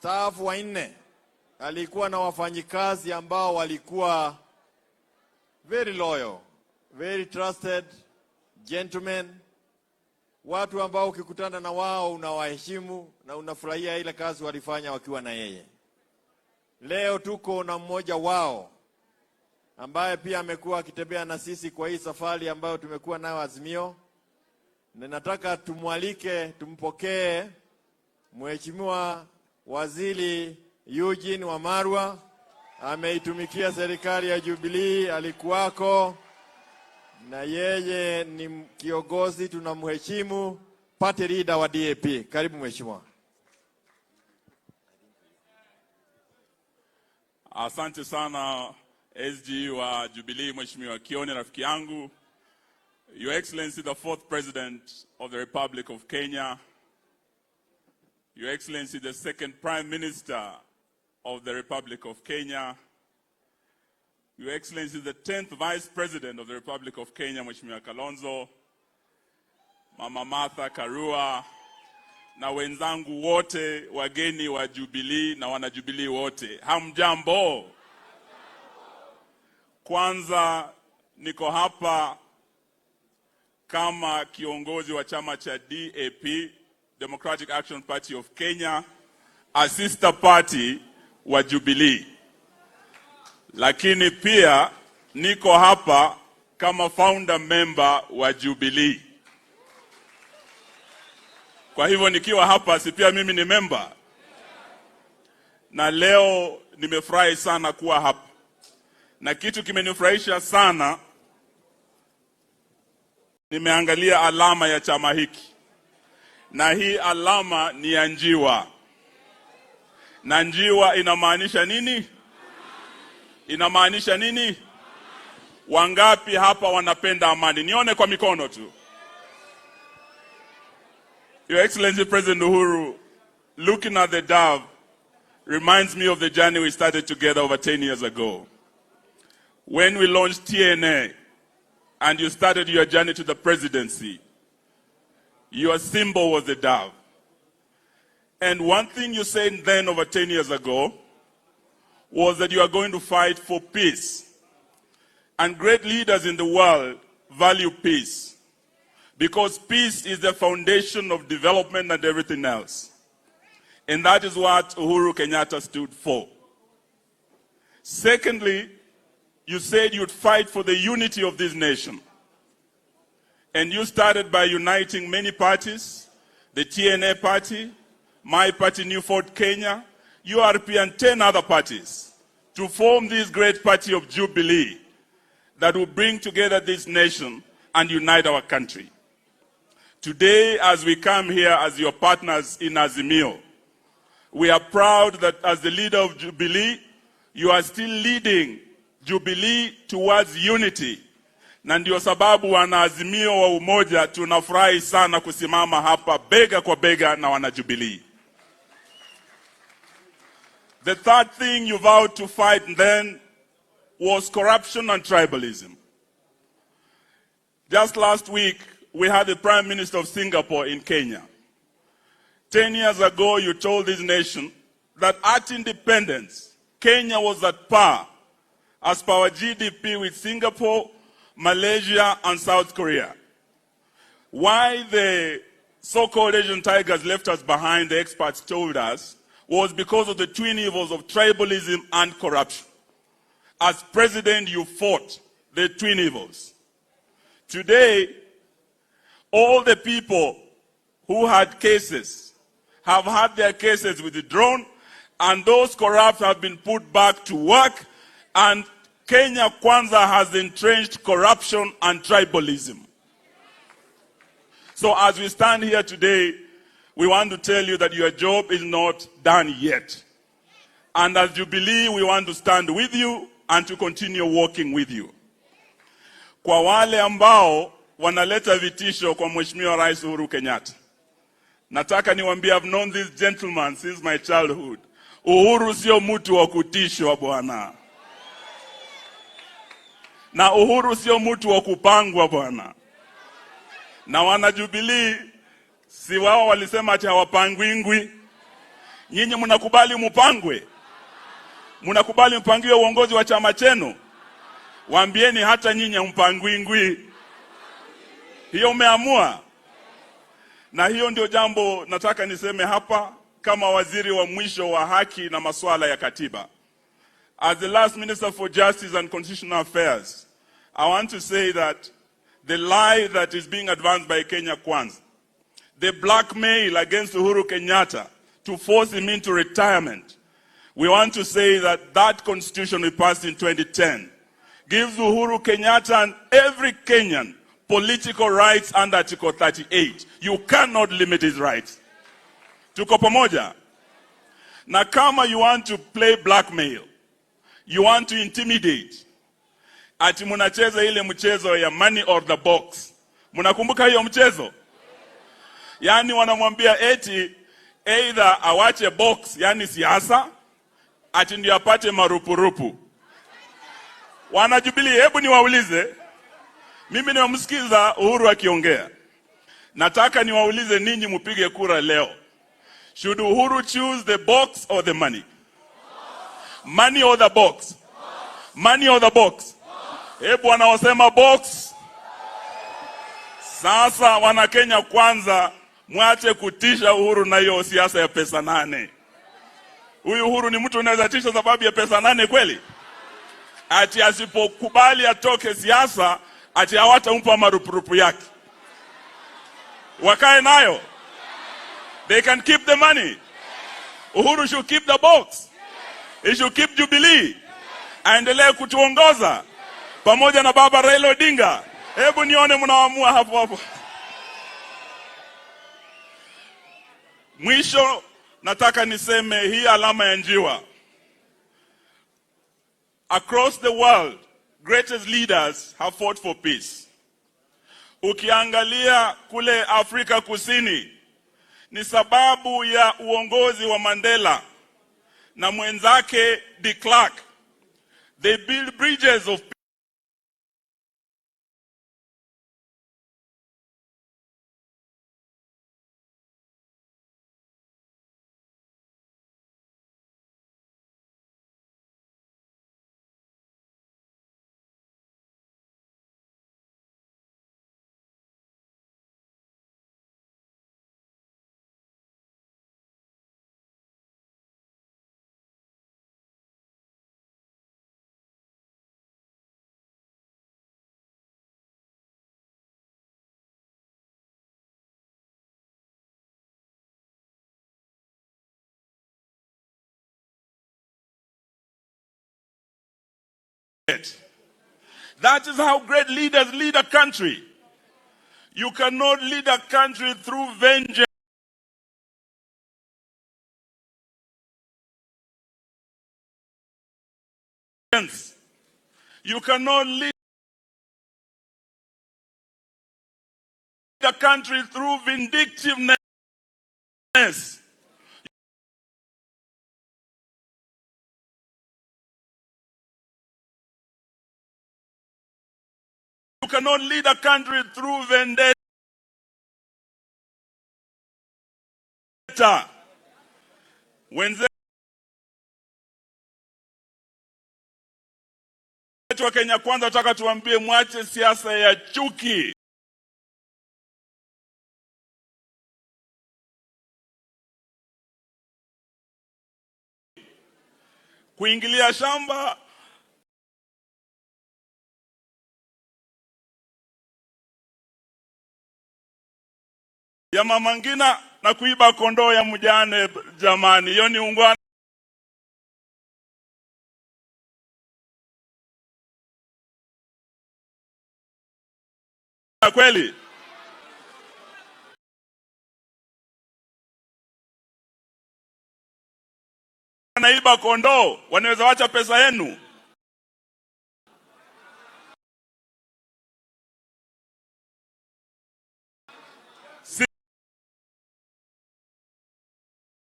staff wanne, alikuwa na wafanyikazi ambao walikuwa very loyal, very trusted gentlemen, watu ambao ukikutana na wao unawaheshimu na unafurahia ile kazi walifanya wakiwa na yeye. Leo tuko na mmoja wao ambaye pia amekuwa akitembea na sisi kwa hii safari ambayo tumekuwa nayo Azimio. Ninataka tumwalike, tumpokee Mheshimiwa Waziri Eugene Wamalwa. Ameitumikia serikali ya Jubilee, alikuwako na yeye ni kiongozi, tunamheshimu, party leader wa DAP. Karibu mheshimiwa. Asante sana SG wa Jubilee, Mheshimiwa Kione, rafiki yangu. Your Excellency, the 4th President of the Republic of Kenya. Your Excellency, the 2nd Prime Minister of the Republic of Kenya. Your Excellency, the 10th Vice President of the Republic of Kenya, Mheshimiwa Kalonzo, Mama Martha Karua, na wenzangu wote, wageni wa Jubilee na wana Jubilee wote. Hamjambo. Kwanza niko hapa kama kiongozi wa chama cha DAP, Democratic Action Party of Kenya, a sister party wa Jubilee. Lakini pia niko hapa kama founder member wa Jubilee. Kwa hivyo nikiwa hapa si pia mimi ni member. Na leo nimefurahi sana kuwa hapa. Na kitu kimenifurahisha sana, nimeangalia alama ya chama hiki. Na hii alama ni ya njiwa. Na njiwa inamaanisha nini? Inamaanisha nini? Wangapi hapa wanapenda amani? Nione kwa mikono tu. Your Excellency President Uhuru, looking at the dove reminds me of the journey we started together over 10 years ago. When we launched TNA and you started your journey to the presidency, your symbol was the dove. And one thing you said then over 10 years ago was that you are going to fight for peace. And great leaders in the world value peace, because peace is the foundation of development and everything else. And that is what Uhuru Kenyatta stood for. Secondly, you said you'd fight for the unity of this nation. And you started by uniting many parties, the TNA party, my party, New Fort Kenya, URP, and 10 other parties, to form this great party of Jubilee that will bring together this nation and unite our country. Today, as we come here as your partners in Azimio, we are proud that as the leader of Jubilee, you are still leading Jubilee towards unity. Na ndio sababu wana Azimio wa umoja tunafurahi sana kusimama hapa bega kwa bega na wana Jubilee. The third thing you vowed to fight then was corruption and tribalism. Just last week, we had the Prime Minister of Singapore in Kenya. 10 years ago, you told this nation that at independence, Kenya was at par as per our GDP with Singapore, Malaysia, and South Korea. Why the so-called Asian tigers left us behind, the experts told us, was because of the twin evils of tribalism and corruption. As president, you fought the twin evils. Today, all the people who had cases have had their cases withdrawn, and those corrupt have been put back to work, and Kenya Kwanza has entrenched corruption and tribalism. So as we stand here today, we want to tell you that your job is not done yet. And as Jubilee, we want to stand with you and to continue working with you. Kwa wale ambao wanaleta vitisho kwa Mheshimiwa Rais Uhuru Kenyatta, nataka niwaambie, I've known this gentleman since my childhood. Uhuru sio mtu wa kutishwa bwana. Na Uhuru sio mtu wa kupangwa bwana. Na wana Jubilee, si wao walisema ati hawapangwingwi. Nyinyi mnakubali mupangwe? Mnakubali mpangiwe uongozi wa chama chenu? Waambieni hata nyinyi mpangwingwi. Hiyo umeamua. Na hiyo ndio jambo nataka niseme hapa kama waziri wa mwisho wa haki na masuala ya katiba. As the last Minister for Justice and Constitutional Affairs, I want to say that the lie that is being advanced by Kenya Kwanza, the blackmail against Uhuru Kenyatta to force him into retirement, we want to say that that constitution we passed in 2010 gives Uhuru Kenyatta and every Kenyan political rights under Article 38. You cannot limit his rights. Tuko pamoja? Na kama you want to play blackmail, you want to intimidate, ati munacheza ile mchezo ya money or the box. Munakumbuka hiyo mchezo? Yani wanamwambia eti either awache box, yani siasa, ati ndio apate marupurupu. Wana Jubilee, hebu niwaulize. Mimi nimemsikiza Uhuru akiongea. Nataka niwaulize ninyi mpige kura leo. Should Uhuru choose the box or the money? Money or the box? Money or the box? Hebu wanaosema box. Sasa wana Kenya Kwanza, mwache kutisha Uhuru na hiyo siasa ya pesa 8. Huyu Uhuru ni mtu unaweza tisha sababu ya pesa 8 kweli? Ati asipokubali atoke siasa, ati hawatampa marupurupu yake. Wakae nayo. They can keep the money. Uhuru should keep the box. He should keep Jubilee. Aendelee kutuongoza pamoja na baba Raila Odinga. Hebu nione mnaamua hapo hapo. Mwisho nataka niseme hii alama ya njiwa. Across the world, greatest leaders have fought for peace. Ukiangalia kule Afrika Kusini, ni sababu ya uongozi wa Mandela na mwenzake de Klerk. They build bridges of peace. That is how great leaders lead a country. You cannot lead a country through vengeance. You cannot lead a country through vindictiveness. You cannot lead a country through vendetta. Wenzetu wa Kenya Kwanza nataka tuambie mwache siasa ya chuki. Kuingilia shamba ya Mama Ngina na kuiba kondoo ya mjane, jamani, hiyo ni ungwana kweli? Wanaiba kondoo, wanaweza wacha pesa yenu?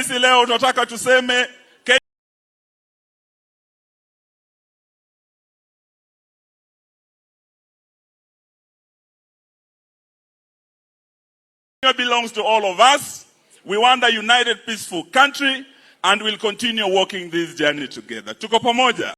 Sisi leo tunataka tuseme Kenya belongs to all of us. We want a united, peaceful country. and we'll continue walking this journey together. Tuko pamoja.